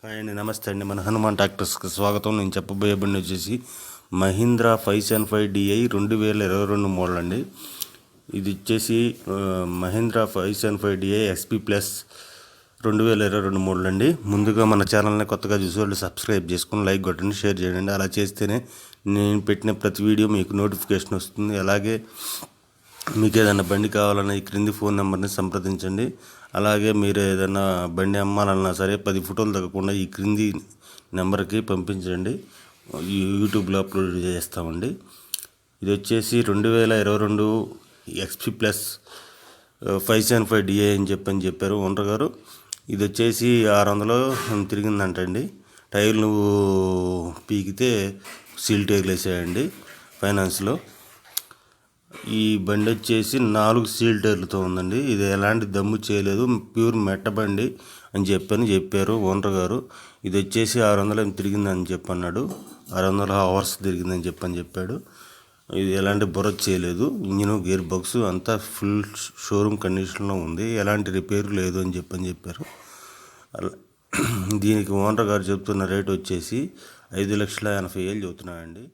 Hi అండి, నమస్తే అండి. మన హనుమాన్ ట్రాక్టర్స్కి స్వాగతం. నేను చెప్పబోయే బండి వచ్చేసి మహీంద్రా 575DI 2022 మోడల్ అండి. ఇది వచ్చేసి Mahindra 575DI SP plus 2022 model అండి. ముందుగా మన ఛానల్ని కొత్తగా చూసే వాళ్ళు సబ్స్క్రైబ్ చేసుకుని లైక్ కొట్టండి, షేర్ చేయండి. అలా చేస్తేనే నేను పెట్టిన ప్రతి వీడియో మీకు నోటిఫికేషన్ వస్తుంది. అలాగే మీకు ఏదైనా బండి కావాలన్నా ఈ క్రింది ఫోన్ నెంబర్ని సంప్రదించండి. అలాగే మీరు ఏదైనా బండి అమ్మాలన్నా సరే 10 ఫోటోలు తగ్గకుండా ఈ క్రింది నెంబర్కి పంపించండి, యూట్యూబ్లో అప్లోడ్ చేస్తామండి. ఇది వచ్చేసి 2022 XP ప్లస్ 575DI అని చెప్పారు ఓనర్ గారు. ఇది వచ్చేసి 600 తిరిగిందంటండి. టైర్లు పీకితే సీల్ టైర్లు వేసాయండి ఫైనాన్స్లో. ఈ బండి వచ్చేసి 4 సీల్ టైర్లతో ఉందండి. ఇది ఎలాంటి దమ్ము చేయలేదు, ప్యూర్ మెట్ట బండి అని చెప్పారు ఓనర్ గారు. ఇది వచ్చేసి 600 తిరిగిందని చెప్పన్నాడు, 600 అవర్స్ తిరిగిందని చెప్పాడు. ఇది ఎలాంటి బొరద చేయలేదు. ఇంజిన్, గేర్ బాక్స్ అంతా ఫుల్ షోరూమ్ కండిషన్లో ఉంది, ఎలాంటి రిపేర్ లేదు అని చెప్పారు. దీనికి ఓనర్ గారు చెప్తున్న రేట్ వచ్చేసి 5,80,000 చెబుతున్నాడండి.